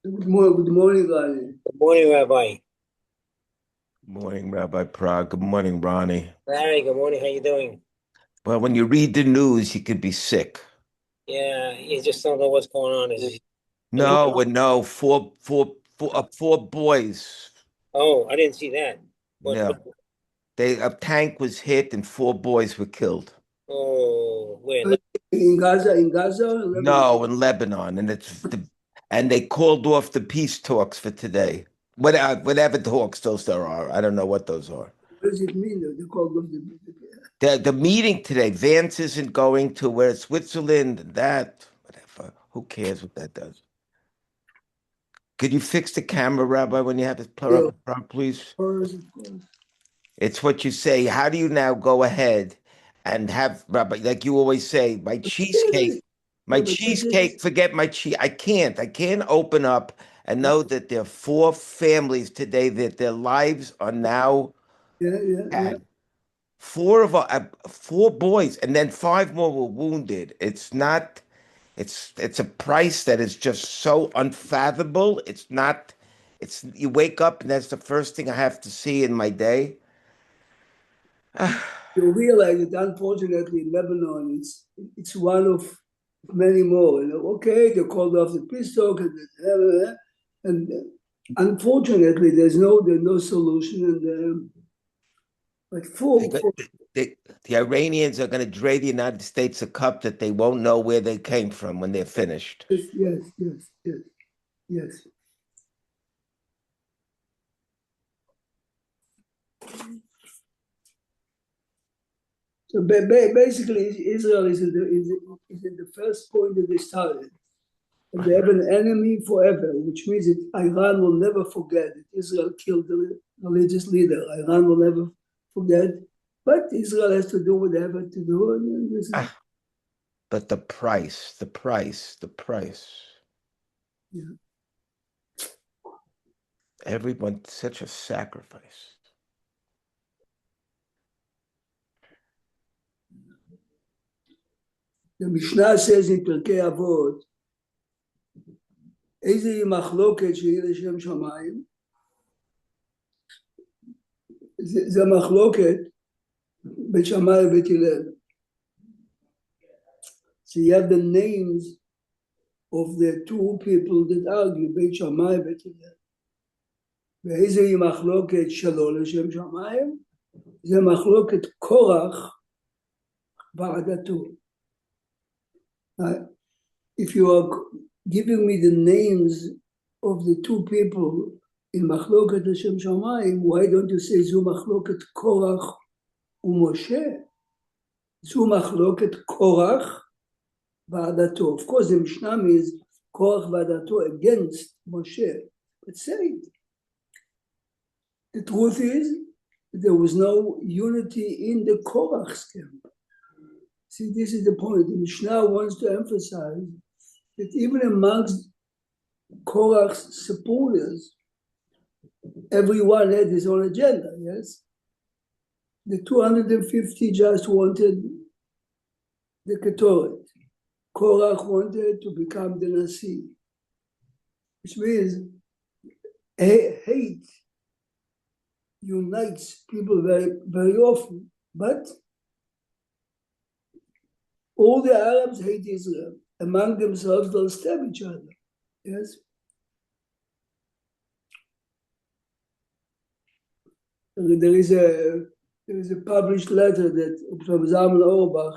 Good morning, Ronnie. Good morning, Rabbi. Morning, Rabbi Prague. Good morning, Ronnie. Larry, good morning. How you doing? Well, when you read the news, you could be sick. Yeah, you just don't know what's going on. No, four boys. Oh, I didn't see that. Yeah, a tank was hit and four boys were killed. Oh, wait. In Gaza, Lebanon? No, in Lebanon, and they called off the peace talks for today. Whatever talks those there are, I don't know what those are. What does it mean? They call them The meeting today, Vance isn't going to where Switzerland, whatever. Who cares what that does? Could you fix the camera, Rabbi, when you have it put up front, please? Of course. It's what you say. How do you now go ahead and have, Rabbi, like you always say, my cheesecake, forget my cheese. I can't open up and know that there are four families today that their lives are now had. Four boys, and then five more were wounded. It's a price that is just so unfathomable. You wake up and that's the first thing I have to see in my day. You realize that unfortunately in Lebanon, it's one of many more. Okay, they called off the peace talk, and unfortunately there's no solution. And but The Iranians are going to trade the United States a cup that they won't know where they came from when they're finished. Yes. So basically, Israel is in the first point that they started. And they have an enemy forever, which means that Iran will never forget that Israel killed the religious leader. Iran will never forget. But Israel has to do whatever to do. And But the price. Yeah. Everyone, such a sacrifice. The Mishnah says in Pirkei Avot, איזה היא מחלוקת שהיא לשם שמיים? זה מחלוקת בית שמאי ובית הלל. So you have the names of the two people that argue, בית שמאי ובית הלל. ואיזה היא מחלוקת שלא לשם שמיים? זה מחלוקת קורח ועדתו. If you are giving me the names of the two people in מחלוקת לשם שמיים, why don't you say זו מחלוקת קורח ומשה? זו מחלוקת קורח ועדתו. Of course, the Mishnah means קורח ועדתו against Moshe. But say it. The truth is, there was no unity in the Korach's camp. See, this is the point. The Mishnah wants to emphasize that even amongst Korach's supporters, everyone had his own agenda, yes? The 250 just wanted the Ketoret. Korach wanted to become the Nasi, which means hate unites people very, very often. But all the Arabs hate Israel. Among themselves, they'll stab each other. Yes? There is a published letter that Rabbi Zalman Auerbach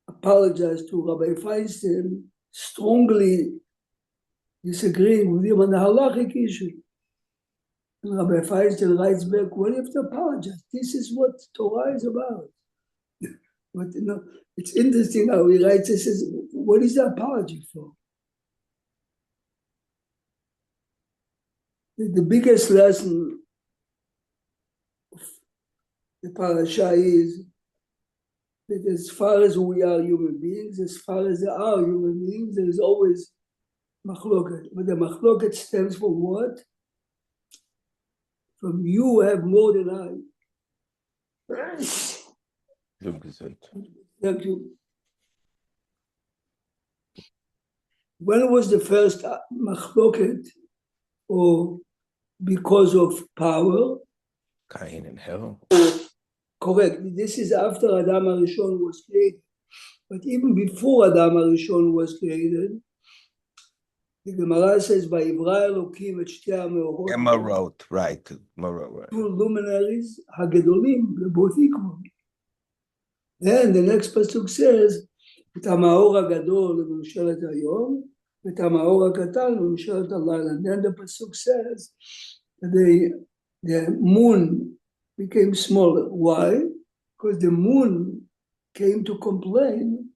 apologized to Rabbi Feinstein, strongly disagreeing with him on the halachic issue. And Rabbi Feinstein writes back, well, you have to apologize. This is what Torah is about. But it's interesting how he writes, he says, what is the apology for? The biggest lesson of the parasha is that as far as we are human beings, as far as there are human beings, there is always machloket. But the machloket stems from what? From you have more than I. Thank you. When was the first machloket, or because of power? Cain and hell. Correct. This is after Adam HaRishon was created. But even before Adam HaRishon was created, the Gemara says, "Vayivra Elokim et shtei hameorot." Emerald, right. Emerald, Two luminaries, Hagedolim, they're both equal. Then the next pasuk says, "את המאור הגדול לממשלת היום, ואת המאור הקטן לממשלת הלילה." And then the pasuk says that the moon became smaller. Why? Because the moon came to complain,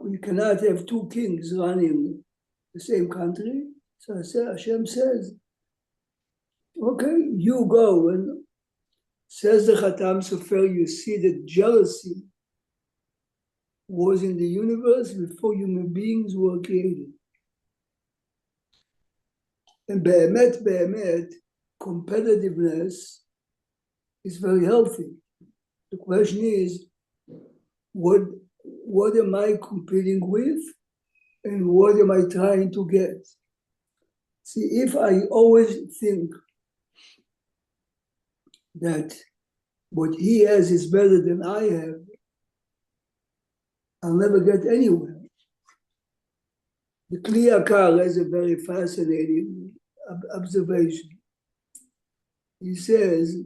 we cannot have two kings running the same country. So Hashem says, okay, you go. And says the Khatam Sofer, you see that jealousy was in the universe before human beings were created. And be'emet, competitiveness is very healthy. The question is, what am I competing with, and what am I trying to get? See, if I always think that what he has is better than I have, I'll never get anywhere. The Kli Yakar has a very fascinating observation. He says,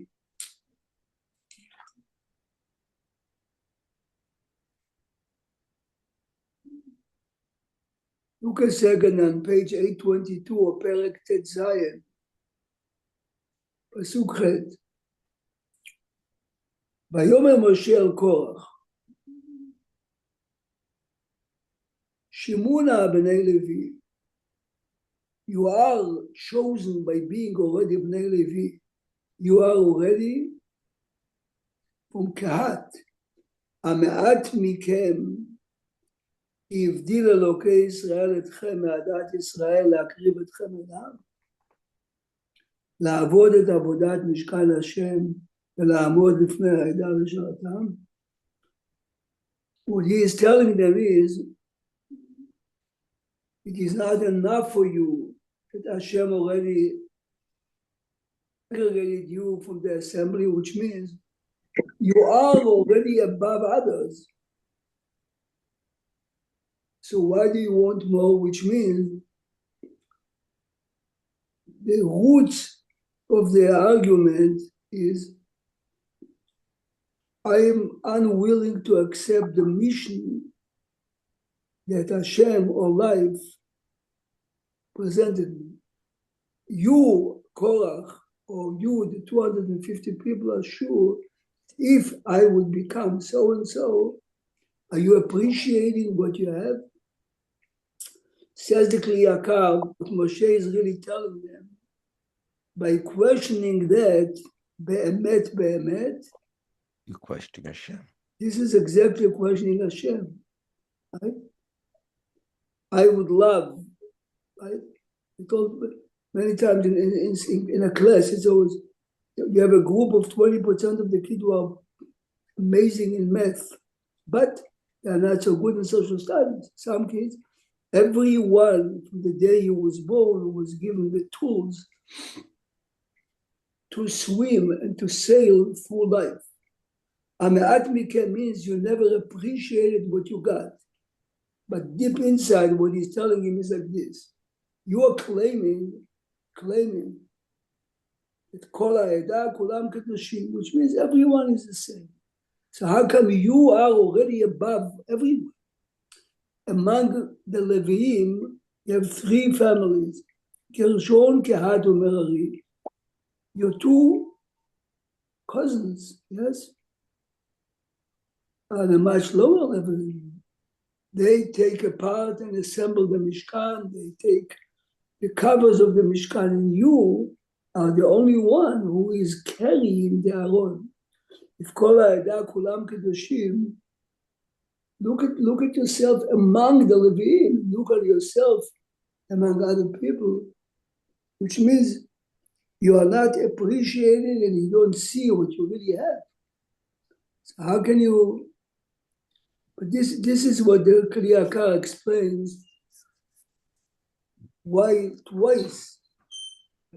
look a second on page 822 of Perek Tet Zayin, Pasuk Chet. Vayomer Moshe el Korach, Shimuna b'nei Levi, you are chosen by being already b'nei Levi. You are already from Kehat. Ameat mikem הבדיל אלוקי ישראל אתכם מעדת ישראל להקריב אתכם אליו, לעבוד את עבודת משכן השם ולעמוד לפני העדה לשרתם. What he is telling them is, it is not enough for you that Hashem already segregated you from the assembly, which means you are already above others. So why do you want more? Which means the roots of the argument is, I am unwilling to accept the mission that Hashem or life presented me. You, Korach, or you, the 250 people, are sure if I would become so and so, are you appreciating what you have? Says the Kli Yakar, what Moshe is really telling them, by questioning that, be'emet, You question Hashem. this is exactly questioning Hashem. Right? I would love, right? I told many times in a class, it's always, you have a group of 20% of the kids who are amazing in math, but they are not so good in social studies. Some kids, everyone from the day he was born was given the tools to swim and to sail through life. Ameat mikem means you never appreciated what you got. But deep inside, what he's telling him is like this. You are claiming that kol ha'edah kulam kedoshim, which means everyone is the same. So how come you are already above everyone? Among the Leviim, you have three families. Gershon, Kehat, and Merari. Your two cousins, yes, on a much lower level. They take apart and assemble the Mishkan. They take the covers of the Mishkan, and you are the only one who is carrying the Aron. If kol ha'edah kulam kedoshim, look at yourself among the Leviim. Look at yourself among other people, which means you are not appreciating and you don't see what you really have. So how can you? But this is what the Kriyakar explains. Why twice?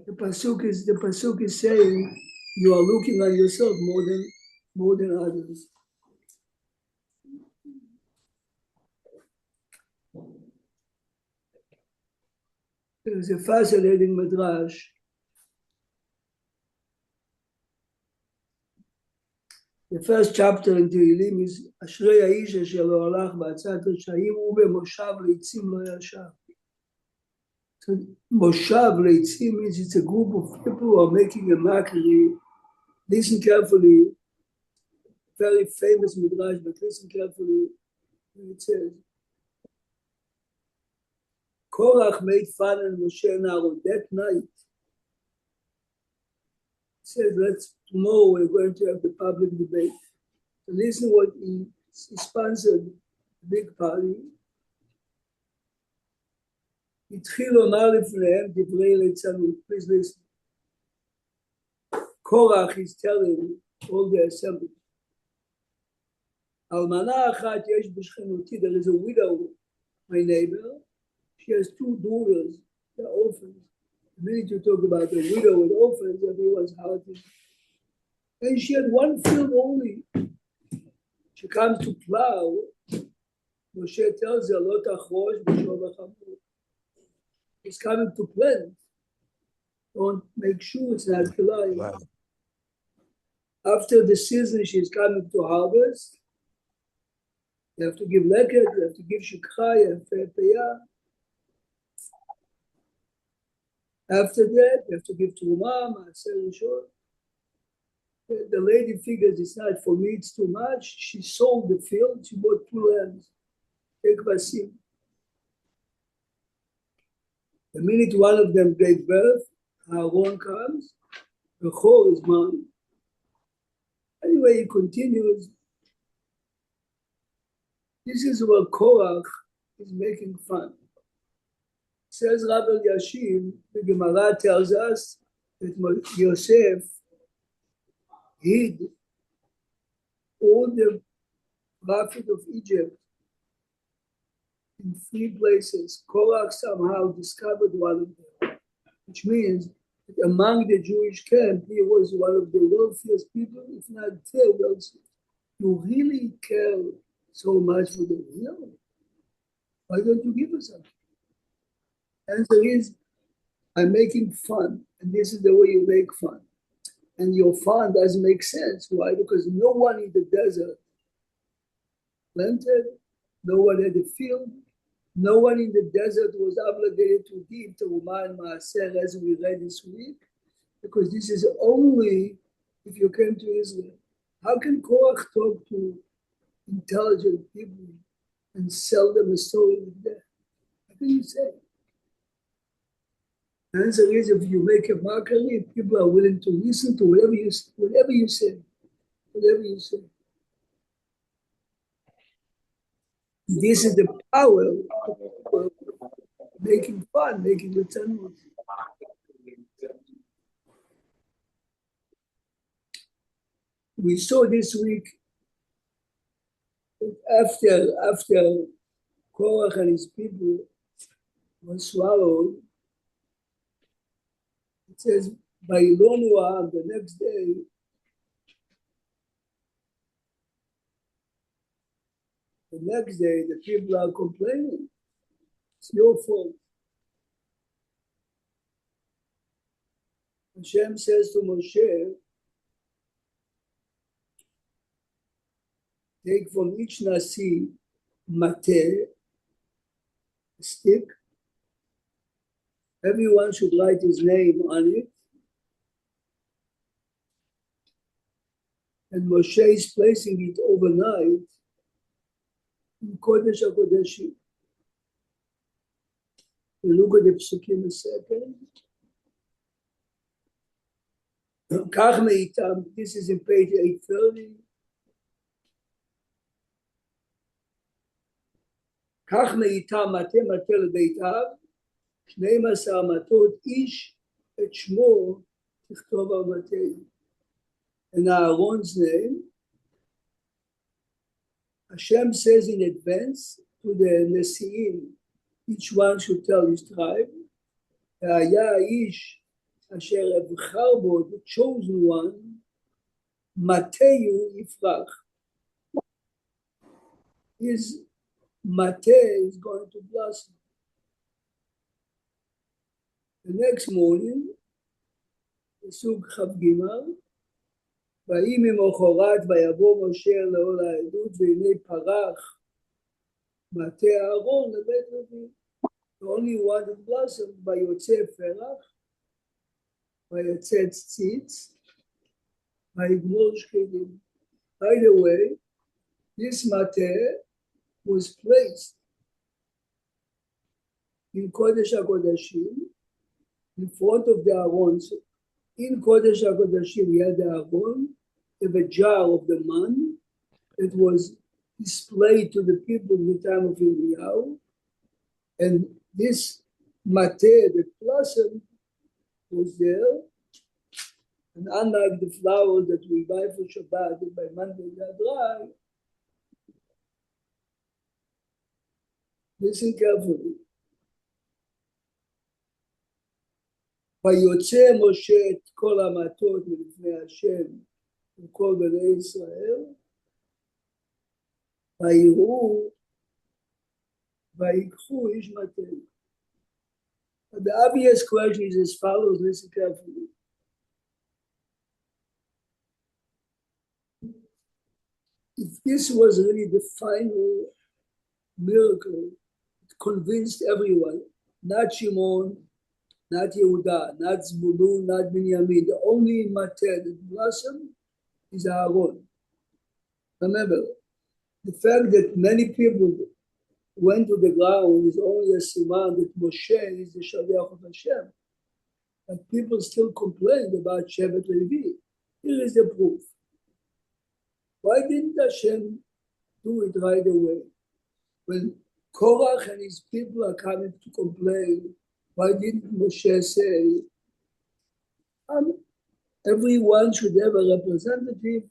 The pasuk is saying you are looking at yourself more than others. There is a fascinating midrash. The first chapter in Tehillim is Ashrei Haish asher lo halach ba'atzat resha'im u'bemoshav leitzim lo yashav. So Moshav leitzim means it's a group of people who are making a mockery. Listen carefully. Very famous midrash, but listen carefully. It says, Korach made fun of Moshe and Aaron that night. He said, tomorrow we're going to have the public debate. So listen what he sponsored a big party. התחיל לומר לפניהם דברי ליצנות. Please listen. Korach is telling all the assembly. אלמנה אחת יש בשכנותי, there is a widow, my neighbor. She has two daughters, they're orphans. The minute you talk about a widow with orphans, everyone's heart is. And she had one field only. She comes to plow. Moshe tells her, Lo tachrosh b'shov hachamor. He's coming to plant. Don't make sure it's not kilayim. Wow. After the season, she's coming to harvest. You have to give leket, you have to give shikha, you have to payah. After that, you have to give truma, maaser rishon. The lady figures it's not for me, it's too much. She sold the field, she bought 2 lambs. Take basim. The minute one of them gave birth, Aaron comes, the whole is mine. Anyway, he continues. This is what Korach is making fun. Says Rabbi Yashim, the Gemara tells us that Yosef hid all the profit of Egypt in 3 places. Korach somehow discovered one of them, which means that among the Jewish camp, he was one of the wealthiest people, if not the wealthiest. You really care so much for the real? Why don't you give us something? Answer is, I'm making fun, and this is the way you make fun. And your fun doesn't make sense. Why? Because no one in the desert planted, no one had a field, no one in the desert was obligated to give Terumah and Maaser as we read this week, because this is only if you came to Israel. How can Korach talk to intelligent people and sell them a story like that? How can you say? The answer is, if you make a mockery, people are willing to listen to whatever you say. Whatever you say. This is the power of making fun, making the Talmud. We saw this week that after Korach and his people were swallowed, it says, by Ilonua, the next day, the people are complaining. It's your fault. Hashem says to Moshe, take from each Nasi mateh, a stick. Everyone should write his name on it. And Moshe is placing it overnight in Kodesh HaKodeshim. You look at the psukim a second. Kach meitam, this is in page 830. Kach meitam mateh lebeitav. 12 מטות איש את שמו תכתוב על מטה. And Aaron's name, Hashem says in advance to the Nesi'im, each one should tell his tribe, והיה האיש אשר אבחר בו, the chosen one, מטהו יפרח. His mate is going to blossom. The next morning, פסוק כ"ג, ויהי ממחרת ויבוא משה לאור העדות והנה פרח מטה אהרון לבית לוי. The only one that blossomed, ויוצא פרח, ויצץ ציץ, ויגמור שקדים. By the way, this mate was placed in Kodesh HaKodashim in front of the Aarons. In Kodesh HaKodashim, we had the Aaron, the jar of the man that was displayed to the people in the time of Eliyahu. And this mate that blossomed was there. And unlike the flowers that we buy for Shabbat and by Monday they are dry, listen carefully. ויוצא משה את כל המטות מלפני השם וכל בני ישראל, ויראו ויקחו איש מטה. The obvious question is as follows, listen carefully. If this was really the final miracle, it convinced everyone, not Shimon, not Yehuda, not Zebulun, not Binyamin. The only matter that blossomed is Aaron. Remember, the fact that many people went to the ground is only a siman that Moshe is the Shaliach of Hashem. But people still complained about Shevet Levi. Here is the proof. Why didn't Hashem do it right away? When Korach and his people are coming to complain, why didn't Moshe say, everyone should have a representative,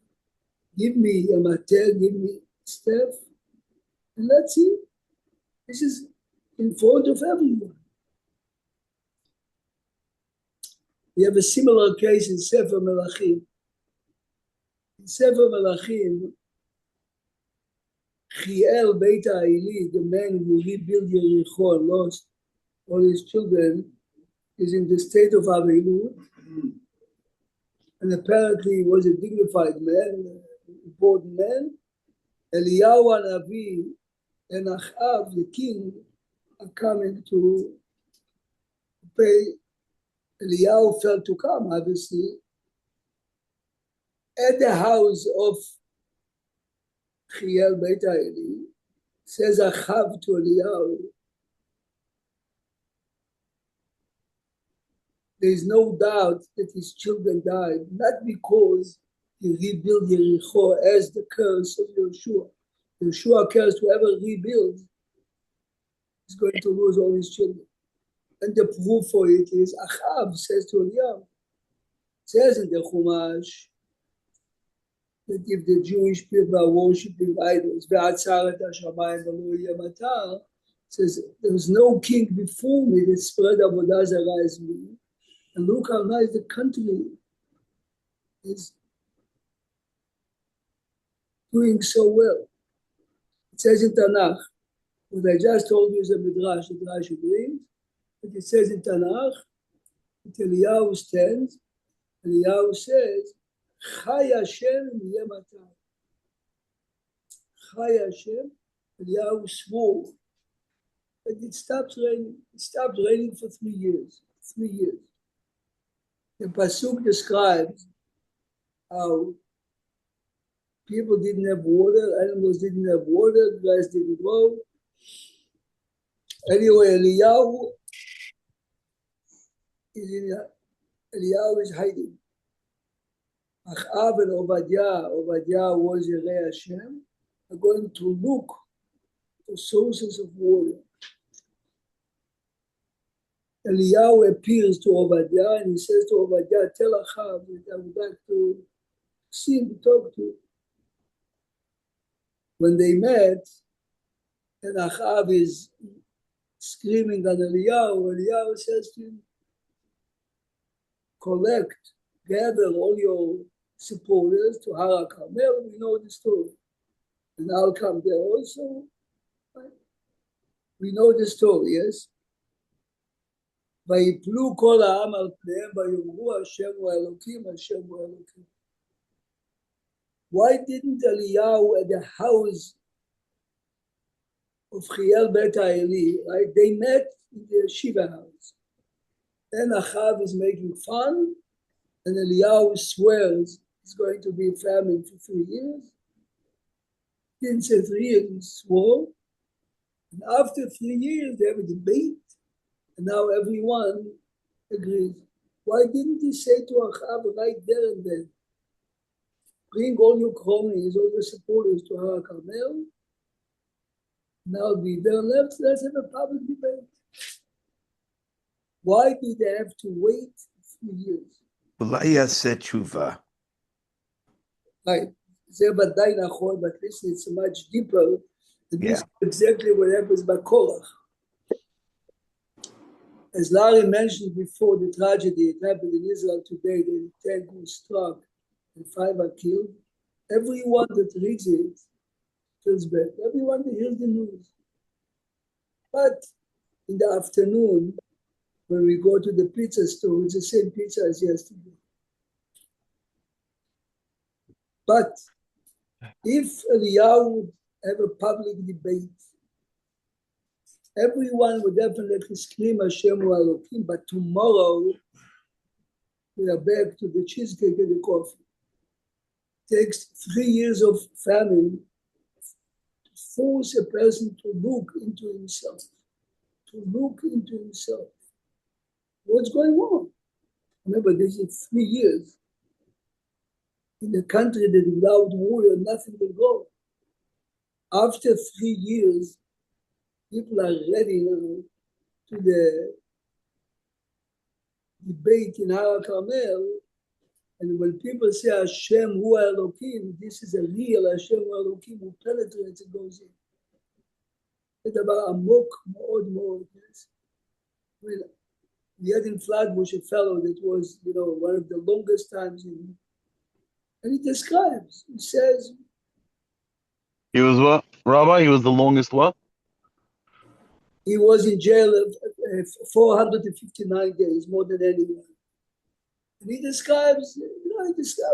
give me a mater, give me staff, and let's see. This is in front of everyone. We have a similar case in Sefer Melachim. In Sefer Melachim, Chiel Beit HaEli, the man who rebuilt Yericho and lost all his children, is in the state of Avilut. And apparently he was a dignified man, important man. Eliyahu Hanavi and Achav, the king, are coming to pay. Eliyahu failed to come, obviously. At the house of Chiel Beit HaEli, says Achav to Eliyahu, there is no doubt that his children died, not because he rebuilt Yericho as the curse of Yeshua. Yeshua curse, whoever rebuilds is going to lose all his children. And the proof for it is Achav says to Eliyahu, says in the Chumash, that if the Jewish people are worshipping idols, says there was no king before me that spread Avodah Zarah as me. And look how nice the country is doing so well. It says in Tanakh, what I just told you is a midrash that Rashi brings, but it says in Tanakh, that Eliyahu stands, Eliyahu says, Chai Hashem yeh matar. Chai Hashem, Eliyahu swore. And it stopped raining. It stopped raining for 3 years. 3 years. The Pasuk describes how people didn't have water, animals didn't have water, grass didn't grow. Anyway, Eliyahu is hiding. Achav and Obadiah was Yirei Hashem, are going to look for sources of water. Eliyahu appears to Obadiah and he says to Obadiah, tell Achav that I would like to see him, to talk to him. When they met, and Achav is screaming at Eliyahu says to him, gather all your supporters to Har HaKarmel, we know the story. And I'll come there also. Right? We know the story, yes? ויפלו כל העם על פניהם ויאמרו השם הוא האלוקים, השם הוא האלוקים. Why didn't Eliyahu at the house of Chiel Bet HaEli, right? They met in the Shiva house. Then Achav is making fun, and Eliyahu swears it's going to be famine for 3 years. Didn't say 3 years, he swore. And after 3 years, they have a debate. And now everyone agrees. Why didn't he say to Achav right there and then, bring all your cronies, all your supporters to Har HaKarmel. Now be there left, let's have a public debate. Why did they have to wait 3 years? Ulaya said tshuva. Right. But listen, it's much deeper. And this is exactly what happens by Korach. As Larry mentioned before the tragedy, it happened in Israel today, the tank was struck and 5 are killed. Everyone that reads it feels bad. Everyone that hears the news. But in the afternoon, when we go to the pizza store, it's the same pizza as yesterday. But if Eliyahu would have a public debate, everyone would definitely scream Hashem hu Elokim, but tomorrow we are back to the cheesecake and the coffee. It takes 3 years of famine to force a person to look into himself. What's going on? Remember, this is 3 years. In a country that without war, nothing will go. After 3 years, people are ready now to the debate in Har HaKarmel. And when people say Hashem hu Elokim, this is a real Hashem hu Elokim who penetrates and goes in. It's about amok מאוד. Yes. I mean, we had in Flatbush a fellow that was, one of the longest times in. And he describes, he says. He was what? Rabbi, he was the longest what? He was in jail 459 days, more than anyone. And he describes,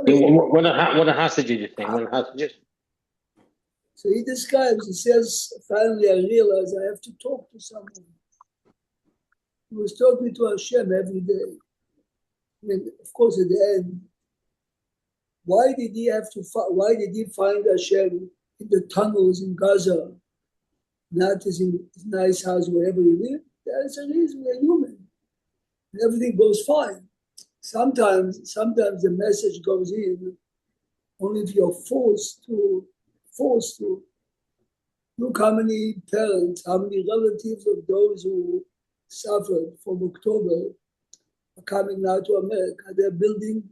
What a hostages you think? What a hostages? So he describes, he says, finally I realized I have to talk to someone. He was talking to Hashem every day. I mean, of course, at the end, why did he find Hashem in the tunnels in Gaza, not as in his nice house wherever he lived? The answer is we're human. And everything goes fine. Sometimes the message goes in only if you're forced to. Look how many parents, how many relatives of those who suffered from October are coming now to America. They're building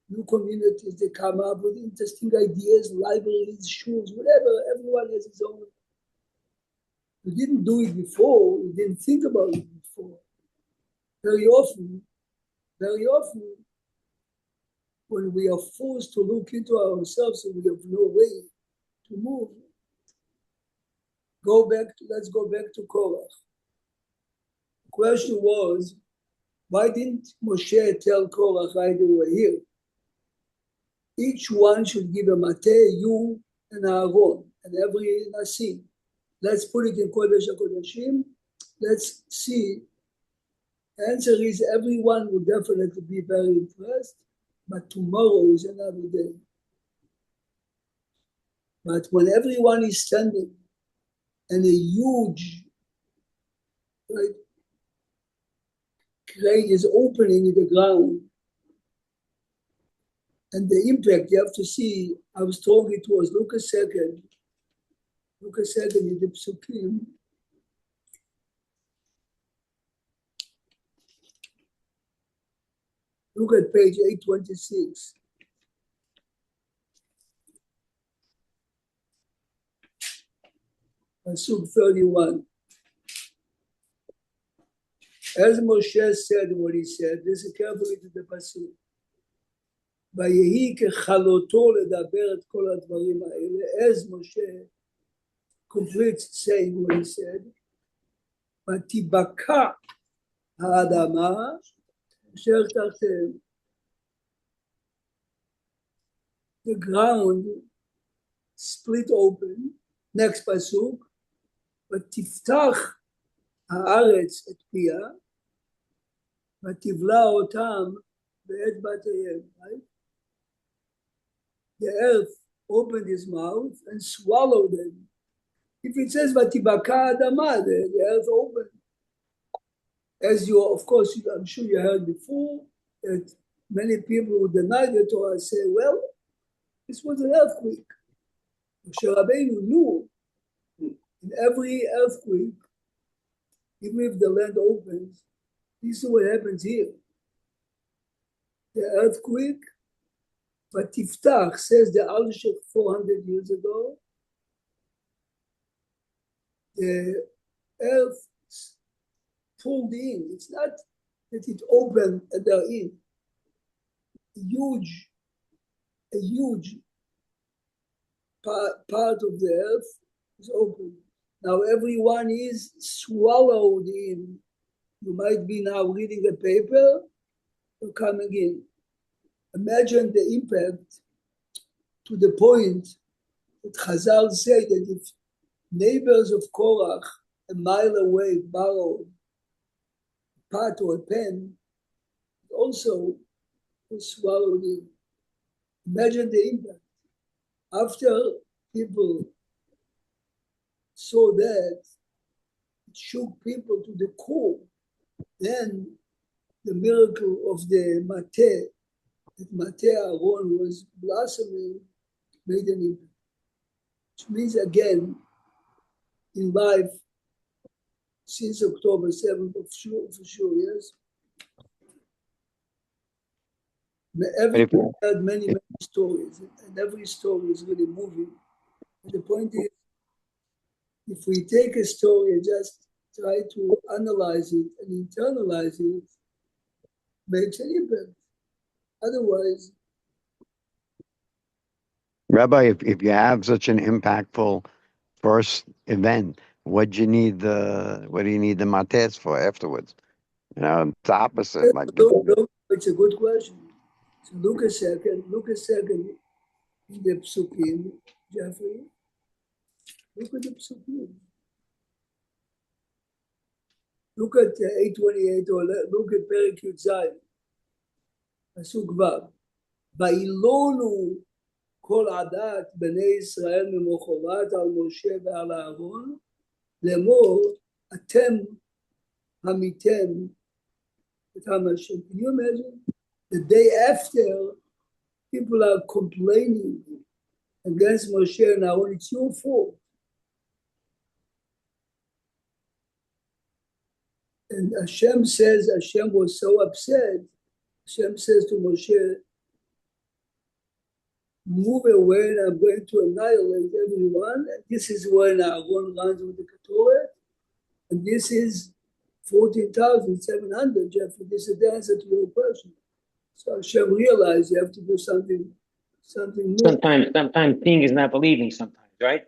new communities. They come up with interesting ideas, libraries, schools, whatever. Everyone has his own. We didn't do it before. We didn't think about it before. Very often, when we are forced to look into ourselves and we have no way to move, let's go back to Korach. The question was, why didn't Moshe tell Korach right away here? Each one should give a Mate, you and Aaron, and every Nasi. Let's put it in Kodesh HaKodashim. Let's see. The answer is everyone will definitely be very impressed, but tomorrow is another day. But when everyone is standing and a huge crane is opening in the ground, and the impact, you have to see how strong it was. Look a second in the Psukim. Look at page 826. Pasuk 31. As Moshe said what he said, listen carefully to the Pasuk. ויהי ככלותו לדבר את כל הדברים האלה, as Moshe completes saying what he said, ותיבקע האדמה אשר תחתיהם. The ground split open. Next pasuk, ותפתח הארץ את פיה, ותבלע אותם בעת בתיהם. Right? The earth opened his mouth and swallowed them. If it says ותיבקע האדמה, the earth opened. As you, of course, I'm sure you heard before, that many people who deny the Torah say, well, this was an earthquake. Moshe Rabbeinu knew in every earthquake, even if the land opens, this is what happens here. The earthquake, but Tiftach says the Alshich 400 years ago, the earth pulled in. It's not that it opened and they're in. A huge part of the earth is open. Now everyone is swallowed in. You might be now reading a paper or coming in. Imagine the impact to the point that Chazal say that if neighbors of Korach a mile away borrow a pot or a pen, also was swallowed in. Imagine the impact. After people saw that, it shook people to the core. Then the miracle of the Mateh, that Mateh Aaron was blossoming, made an impact. Which means again, in life, since October 7th, for sure, yes. Everyone had many stories, and every story is really moving. And the point is, if we take a story and just try to analyze it and internalize it, makes an impact. Otherwise, Rabbi, if you have such an impactful first event, what do you need the mates for afterwards? You know, it's the opposite. Like it's a good question. So look a second in the Psukim, Jeffrey. Look at the Psukim. Look at 828, or look at Perek Yud Zayin. Pasuk Vav. וילונו כל עדת בני ישראל ממחרת על משה ועל אהרון, לאמור אתם המיתם את עם השם. Can you imagine? The day after, people are complaining against Moshe and Aaron, it's your fault. And Hashem says, Hashem was so upset, Hashem says to Moshe, move away and I'm going to annihilate everyone. And this is when Aaron runs with the Ketoret. And this is 14,700, Jeffrey. This is the answer to your question. So Hashem realized you have to do something more. Sometimes seeing is not believing sometimes, right?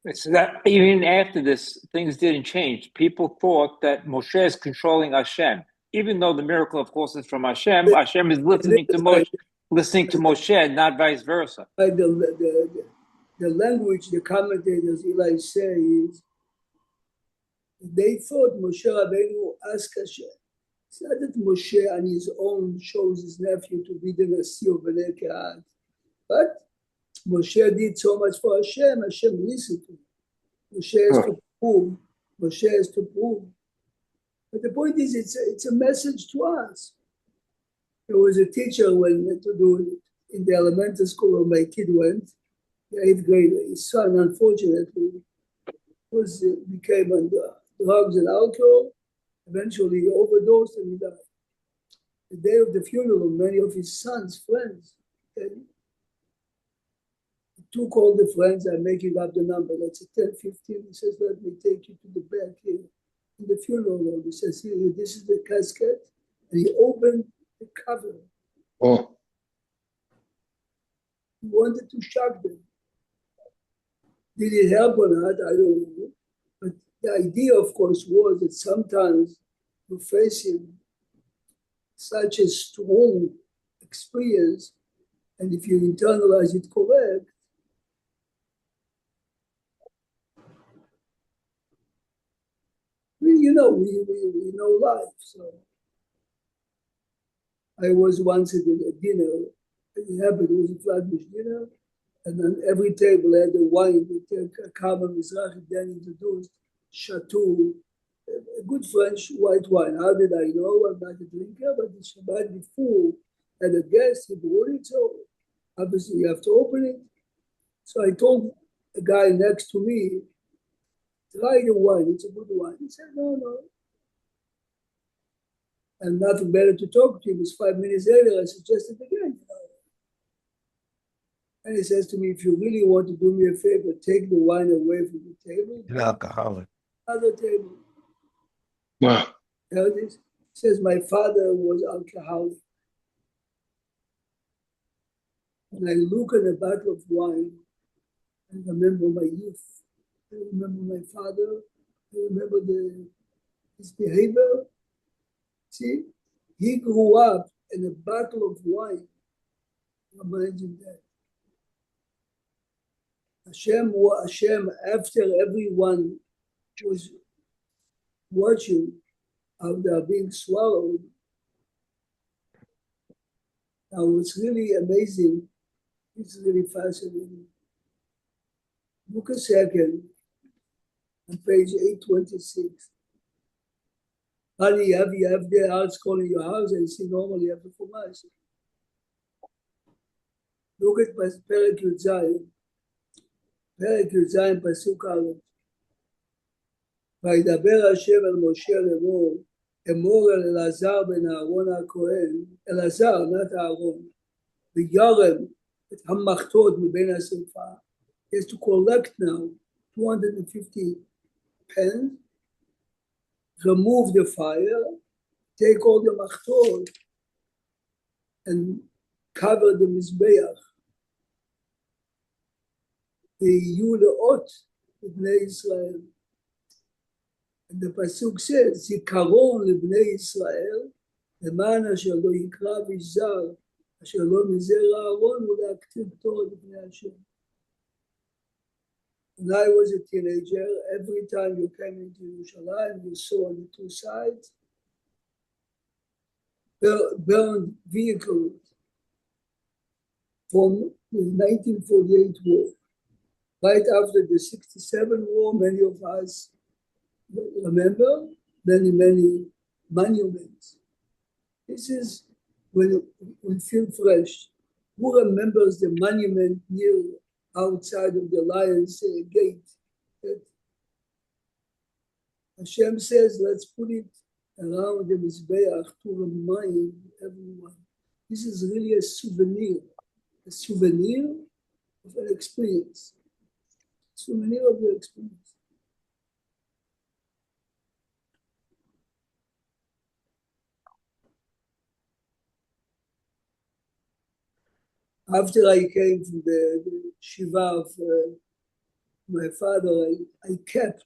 It's that even after this, things didn't change. People thought that Moshe is controlling Hashem. Even though the miracle, of course, is from Hashem, Hashem is listening to Moshe, not vice versa. Like the language the commentators Eli say is, they thought Moshe Rabbeinu asked Hashem. It's not that Moshe on his own chose his nephew to be the Nasi of Bnei Kehat, but Moshe did so much for Hashem, Hashem listened to him. Moshe has to prove. But the point is, it's a message to us. There was a teacher when to do it in the elementary school where my kid went, the 8th grade. His son, unfortunately, became on drugs and alcohol. Eventually, he overdosed and he died. the day of the funeral, many of his son's friends, and he took all the friends, I'm making up the number, let's say 10, 15, he says, let me take you to the back here in the funeral home. He says, here, this is the casket, and he opened the cover. Oh, He wanted to shock them. Did it help or not? I don't know. But the idea, of course, was that sometimes you're facing such a strong experience, and if you internalize it correct, we know life. So I was once at a dinner. It happened, it was a Flatbush dinner, and on every table had a wine that Karma Mizrahi then introduced, Chateau, a good French white wine. How did I know? I'm not a drinker, but the Shabbat before had a guest, he brought it, so obviously you have to open it. So I told a guy next to me, try the wine, it's a good wine. He said, no. And nothing better to talk to him. It was 5 minutes later, I suggested again. And he says to me, if you really want to do me a favor, take the wine away from the table. An alcoholic. Other table. wow. You know this? He says, my father was alcoholic. And I look at a bottle of wine and remember my youth. I remember my father. I remember his behavior. See, he grew up in a bottle of wine. Imagine that. Hashem, after everyone was watching how they are being swallowed, now what's really amazing, it's really fascinating. Look a second on page 826. Honey, you have the house calling your house and see normally you have the Chumash. Look at Perek Yud Zayin. Perek Yud Zayin, Pasuk Aleph. וידבר השם אל משה לאמור, אמור אל אלעזר בן אהרון הכהן, אלעזר, not אהרון, וירם את המחתות מבין השרפה. He has to collect now 250 pens, remove the fire, take all the machtot, and cover the mizbeach. ויהיו לאות לבני ישראל. And the pasuk says, זיכרון לבני ישראל, למען אשר לא יקרב איש זר, אשר לא מזרע אהרון ולהקטיר תורה לפני השם. When I was a teenager, every time you came into Yerushalayim, you saw on the two sides burned vehicles from the 1948 war. Right after the 67 war, many of us remember many monuments. This is when we feel fresh. Who remembers the monument near outside of the Lion's Gate? That Hashem says, let's put it around the Mizbeach to remind everyone. This is really a souvenir of an experience. Souvenir of your experience. After I came from the Shiva of my father, I kept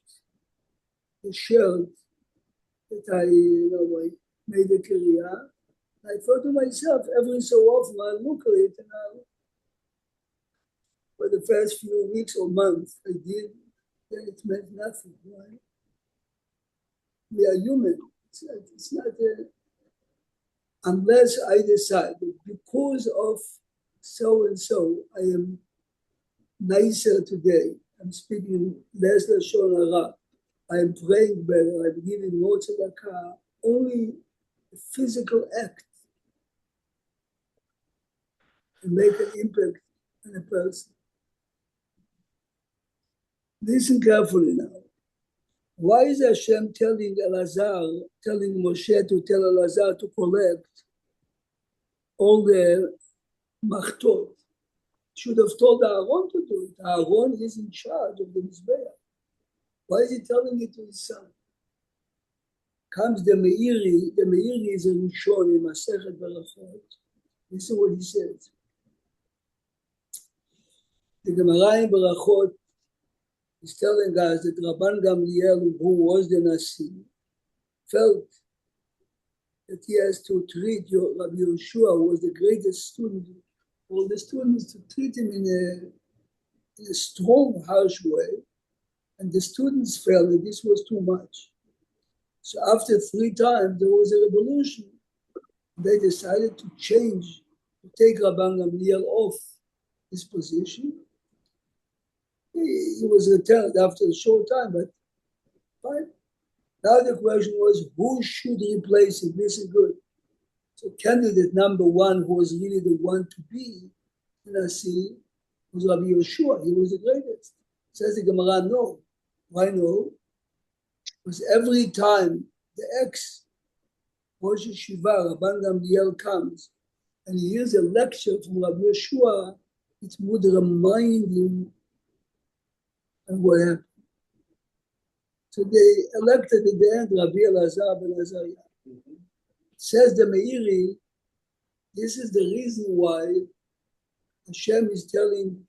the shirt that I made a career. I thought to myself, every so often I look at it, and for the first few weeks or months I did, then it meant nothing, right? We are human. It's not unless I decide that because of so and so, I am nicer today. I'm speaking less Lashon Hara. I am praying better. I'm giving more tzedakah. Only a physical act can make an impact on a person. Listen carefully now. Why is Hashem telling Moshe to tell Elazar to collect all the machtot. Should have told Aaron to do it. Aaron is in charge of the Mizbeach. Why is he telling it to his son? Comes the Meiri. The Meiri is a Rishon in Masechet Berachot. Listen what he says. The Gemara in Berachot is telling us that Rabban Gamliel, who was the Nasi, felt that he has to treat Rabbi Yehoshua, who was the greatest student, all the students, to treat him in a strong, harsh way. And the students felt that this was too much. So after 3 times, there was a revolution. They decided to change, to take Rabban Gamliel off his position. He was returned after a short time, but fine. Now the question was, who should replace him? This is good. So candidate number 1, who was really the one to be Nasi, was Rabbi Yehoshua. He was the greatest. Says the Gemara, no. Why no? Because every time the ex-Rosh Yeshiva, Rabban Gamliel, comes and he hears a lecture from Rabbi Yehoshua, it would remind him of what happened. So they elected at the end Rabbi Elazar ben Azariah. Says the Meiri, this is the reason why Hashem is telling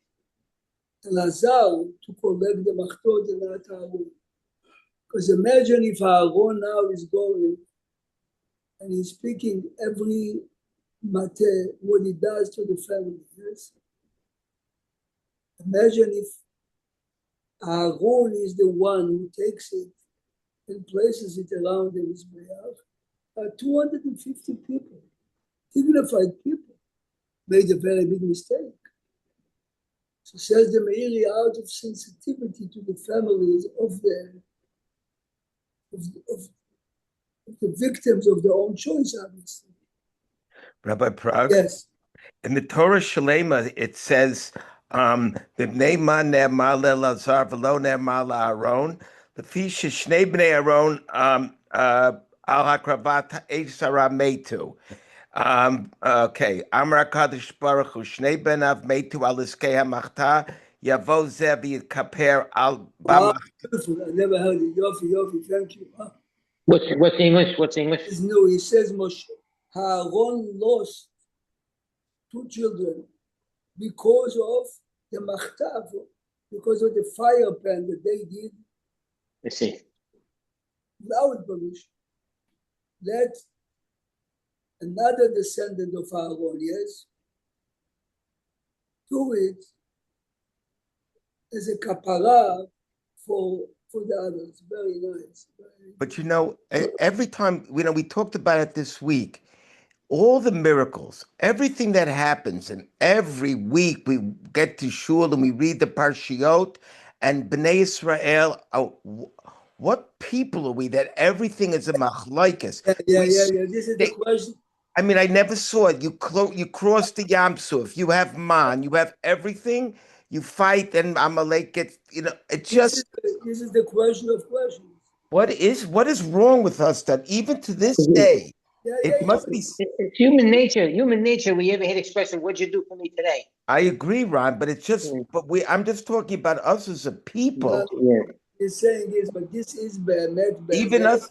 Elazar to collect the machtot and not Aaron. Because imagine if Aaron now is going and he's speaking every mate, what he does to the family. Yes? Imagine if Aaron is the one who takes it and places it around the Mizbeach. 250 people, dignified people, made a very big mistake. So says the Meiri, out of sensitivity to the families of the victims of their own choice, obviously. Rabbi Prague? Yes. In the Torah Shalema, it says, "B'nei ma ne'emar le'Elazar v'lo ne'emar la'Aaron, l'fi sheshnei b'nei Aaron al hakravat ha'esh sarah metu." Okay. Amar HaKadosh Baruch Hu, Shnei benav metu al iskei hamachta, yavo zeh v'yikaper al bamach. Beautiful. I never heard it. Yofi, thank you. What's English? What's English? It's new. He says Moshe, Aaron lost 2 children because of the machtav, because of the fire pan that they did I see. without permission. Let another descendant of Aaron, yes, do it as a kapara for the others. Very nice. But you know, every time, we talked about it this week, all the miracles, everything that happens, and every week we get to shul and we read the Parshiot, and Bnei Israel, what people are we that everything is a machlaikas? Yeah. This is the question. I mean, I never saw it. You cross the Yam Suf, you have man, you have everything, you fight, and Amalek gets, it just... This is the question of questions. What is wrong with us that even to this day, it must be... It's human nature. Human nature. We ever hear the expression, "What'd you do for me today?" I agree, Ron, but it's just... I'm just talking about us as a people. He's saying this, but this is bad.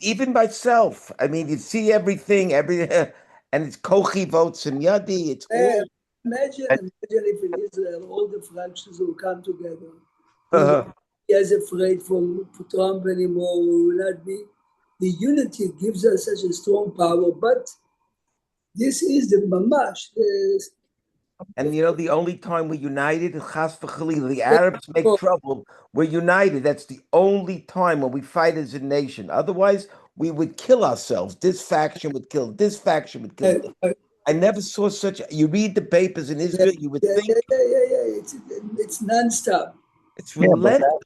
Even myself. I mean, you see everything, and it's kochi votes and yadi. It's all... Imagine if in Israel all the fractions will come together. He is afraid for Trump anymore. We will not be. The unity gives us such a strong power, but this is the mamash. And the only time we're united, chas v'chalila, the Arabs make trouble, we're united. That's the only time when we fight as a nation. Otherwise, we would kill ourselves. This faction would kill. This faction would kill. I never saw such... You read the papers in Israel, you would think... It's nonstop. It's relentless.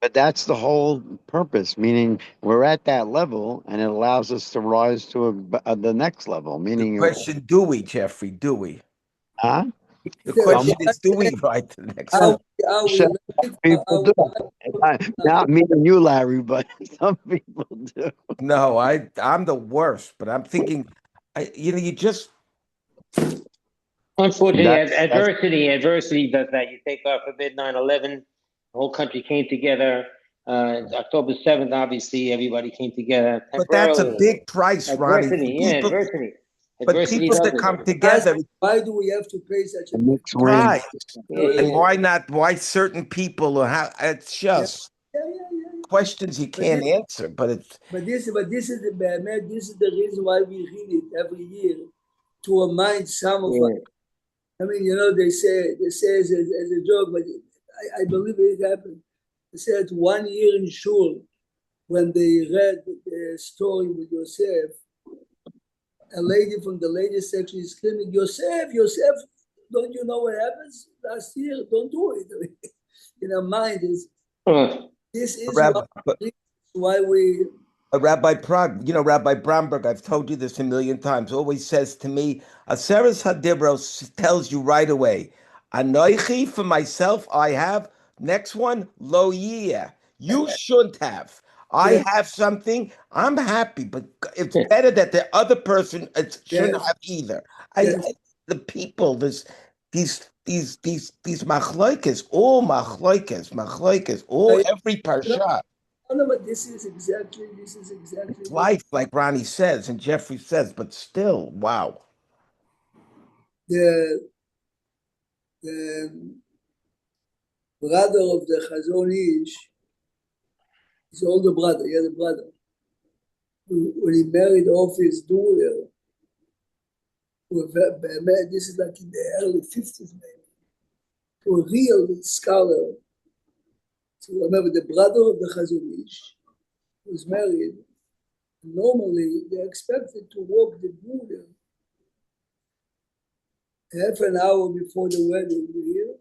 But that's the whole purpose, meaning we're at that level, and it allows us to rise to the next level. Meaning, the question: do we, Jeffrey? Do we? Huh? The question is: do we ride to the next level? People do. Not me and you, Larry, but some people do. No, I'm the worst. But I'm thinking, you just Unfortunately, That's- adversity does that. You take God forbid 9/11, the whole country came together. October 7th, obviously, everybody came together But that's a temporarily. big price, Ronnie. Adversity, yeah, People, adversity. but Adversity people does that it. come together, Why do we have to pay such a big Mixed win. price. Yeah, And yeah. why not? Why certain people or how? It's just yeah. questions you can't this- answer. But it's But this is the reason why we read it every year to remind some of us. I mean, they say as a joke, but I believe it happened. They said 1 year in shul when they read the story with Yosef, a lady from the ladies section is screaming, Yosef, don't you know what happens last year? Don't do it. In her mind is this is why we. Rabbi Prague, Rabbi Bromberg, I've told you this a million times, always says to me, Aseres Hadibros tells you right away, Anoichi, for myself, I have. Next one, Lo Yeh. You shouldn't have. I have something, I'm happy, but it's better that the other person shouldn't have either. The people, these machloikes, all machloikes, all every parsha. No, but this is exactly. It's life, like Ronnie says and Jeffrey says, but still, wow. The brother of the Chazon Ish, his older brother, he had a brother. When he married off his daughter, this is like in the early 50s, maybe, to a real scholar. So remember, the brother of the Chazon Ish was married. Normally, they're expected to walk the daughter half an hour before the wedding. You hear?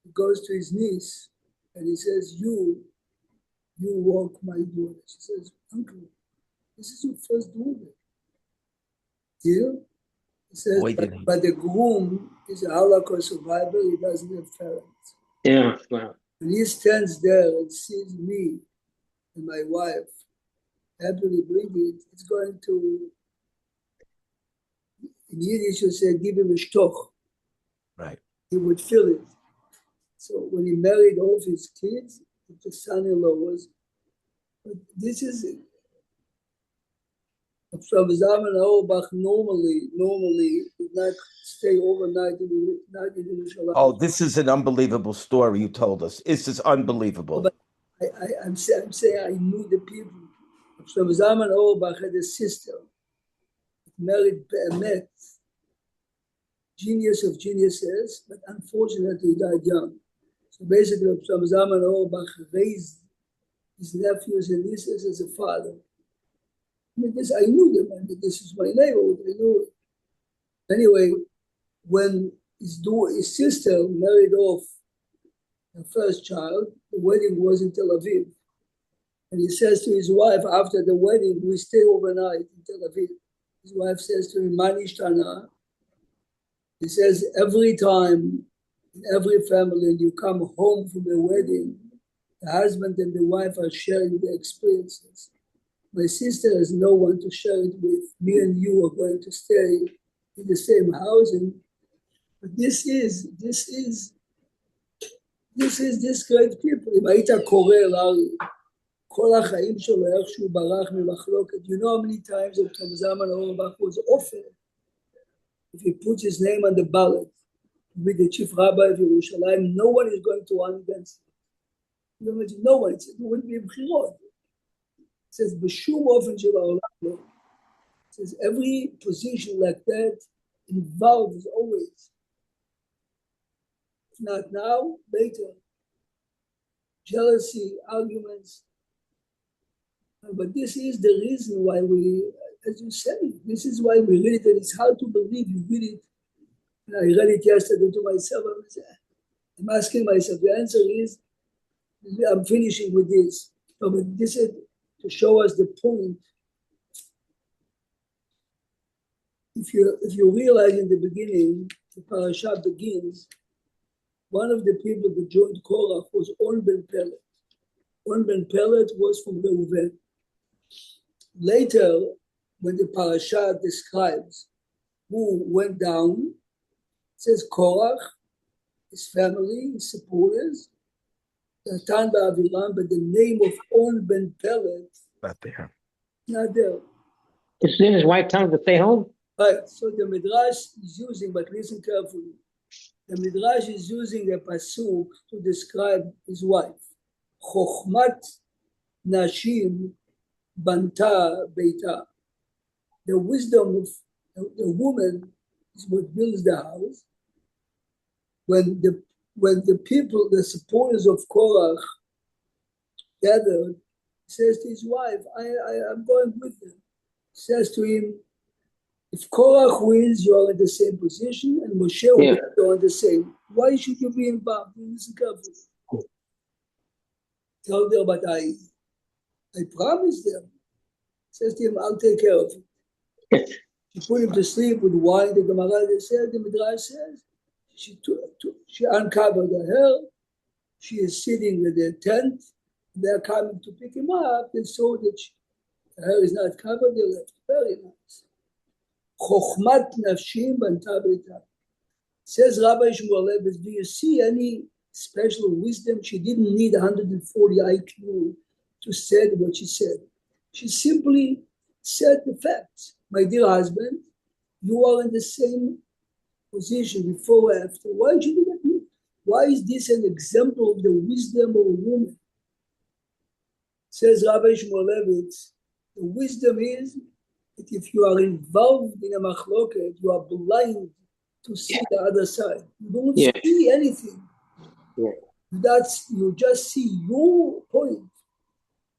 He goes to his niece and he says, You walk my daughter. She says, Uncle, this is your first daughter. Yeah? He says, but the groom is a Holocaust survivor, he doesn't have parents. Yeah, wow. When he stands there and sees me and my wife happily bringing it, it's going to, in Yiddish you say, give him a shtoch. Right. He would feel it. So when he married all of his kids, the son-in-law was, but this is, Rav Zalman Auerbach normally did not stay overnight not in Yerushalayim. Oh, this is an unbelievable story you told us. This is unbelievable. But I'm saying I knew the people. Rav Zalman Auerbach had a sister, married Be'emet, genius of geniuses, but unfortunately he died young. So basically, Rav Zalman Auerbach raised his nephews and nieces as a father. I mean, I knew them. I mean, this is my neighborhood. I knew it. Anyway, when his sister married off her first child, the wedding was in Tel Aviv. And he says to his wife, after the wedding, we stay overnight in Tel Aviv. His wife says to him, Manishtana. He says, every time, in every family, and you come home from a wedding, the husband and the wife are sharing their experiences. My sister has no one to share it with. Me and you are going to stay in the same housing. But this is this great people. אם היית קורא לארי, כל החיים שלו איך שהוא ברח ממחלוקת. You know how many times Rav Zalman Auerbach was offered, if he puts his name on the ballot to be the chief rabbi of Yerushalayim, no one is going to run against him. You imagine, no one. It wouldn't be bchirot. It says, B'shum ofen shel ha'olam. It says, every position like that involves always, if not now, later, jealousy, arguments. But this is the reason why we, as you said, this is why we read it, and it's hard to believe you read it. And I read it yesterday to myself. I'm asking myself, the answer is, I'm finishing with this. No, but this is to show us the point. If you realize in the beginning, the parasha begins, one of the people that joined Korach was On ben Pelet. On ben Pelet was from Reuven. Later, when the parasha describes who went down, says Korach, his family, his supporters, Datan Ba'aviram, but the name of On ben Pelet, Not there. not there. His his wife telling him to stay home? Right, so the Midrash is using, but listen carefully, the Midrash is using a pasuk to describe his wife. Chochmat Nashim Banta Beita. The wisdom of the woman is what builds the house. When the people, the supporters of Korach gathered, he says to his wife, I'm going with them. He says to him, if Korach wins, you are in the same position, and Moshe wins, you are in the same. Why should you be involved? Listen carefully. Tell them, but I promised them. Says to him, I'll take care of it. She put him to sleep with wine. The Gemara says, the Midrash says, she uncovered her hair. She is sitting in their tent. They're coming to pick him up. They saw that her hair is not covered. They left. Very nice. Chochmat nafshim banta beita. Says Rabbi Shmuel Leibowitz, do you see any special wisdom? She didn't need 140 IQ to say what she said. She simply said the facts. My dear husband, you are in the same position before or after. Why should you get me? Why is this an example of the wisdom of a woman? Says Rabbi Shmuel Leibowitz, the wisdom is that if you are involved in a machloket, you are blind to see the other side. You don't see anything. You just see your point.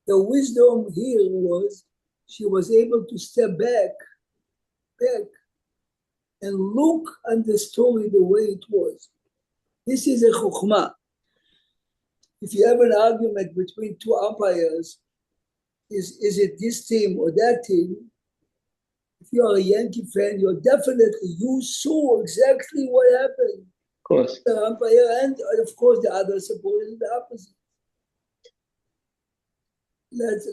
The wisdom here was she was able to step back and look at the story the way it was. This is a chokhmah. If you have an argument between two umpires, is it this team or that team? If you are a Yankee fan, you saw exactly what happened. Of course. The umpire and of course the other supporters the opposite.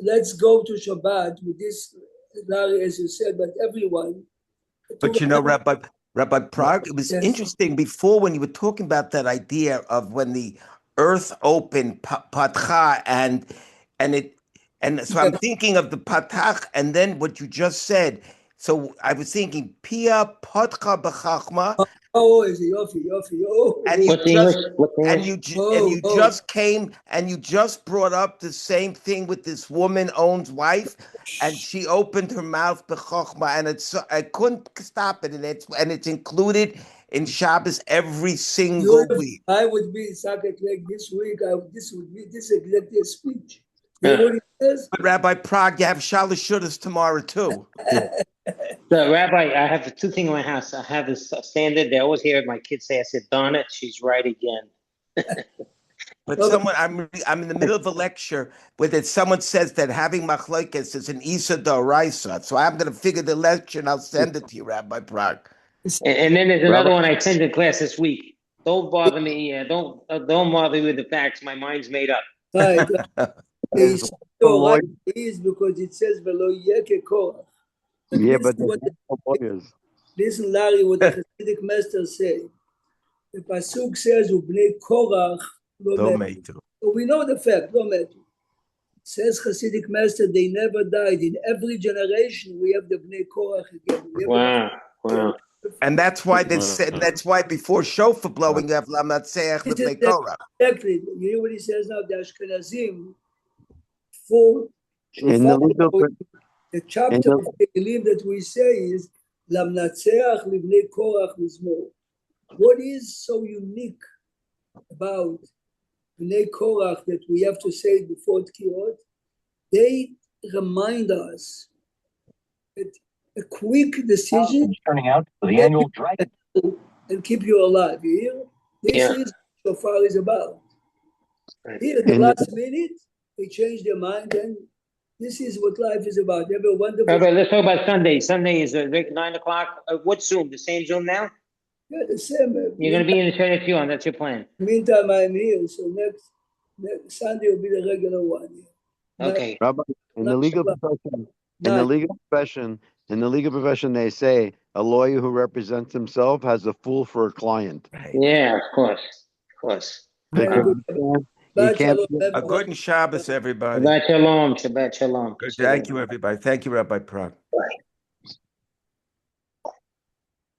Let's go to Shabbat with this, Larry, as you said, but everyone. But you know, Rabbi Prague, it was interesting before when you were talking about that idea of when the earth opened, patcha, and so I'm thinking of the patach, and then what you just said. So I was thinking, Pia patcha b'chachma. Oh, is it yofi? Oh, and you Oh. just came and you just brought up the same thing with this woman owns wife, and she opened her mouth b'chokhmah, and I couldn't stop it, and it's included in Shabbos every single week. I would be in Saket Lake this week. This would be this exactly a speech. You know what it says? But Rabbi Prague, you have Shalosh Shudas tomorrow too. So, Rabbi, I have the two things in my house. I have this standard. They always hear my kids say, I said, darn it, she's right again. But I'm in the middle of a lecture where someone says that having machlokes is an isa d'oraisa. So I'm going to figure the lecture and I'll send it to you, Rabbi Prague. And then there's another one I attended class this week. Don't bother me. Don't bother me with the facts. My mind's made up. Right. It's so right is because it says velo yeke korach. Yeah, but listen, Larry, what the Hasidic master say. The pasuk says ubnei korach lo metu. So we know the fact, lo metu. Says Hasidic master, they never died. In every generation, we have the bnei korach again. Wow. And that's why they said. That's why before shofar blowing, you have lamatzeach b'nei korach. Exactly. You hear what he says now? The Ashkenazim for the chapter of the Tehillim that we say is Lamnatzeach Livnei Korach Mizmor. What is so unique about Bnei Korach that we have to say before Tkirot? They remind us that a quick decision turning out for the annual dragon and keep you alive. You hear? This is what shofar is about. Here, at the last minute, they change their mind, and this is what life is about. You have a wonderful. Rabbi, let's talk about Sunday. Sunday is 9 o'clock. What Zoom? The same Zoom now? Yeah, the same. You're going to be in the Sheret Yom. That's your plan. Meantime, I'm here, so next Sunday will be the regular one. Yeah. Okay. Rabbi, in the legal profession, they say a lawyer who represents himself has a fool for a client. Yeah, of course. Of course. Very good. You Shabbat can't. shalom, A everyone. good Shabbos, everybody. Shabbat shalom. Shabbat shalom. Good. Thank you, everybody. Thank you, Rabbi Prague. Bye.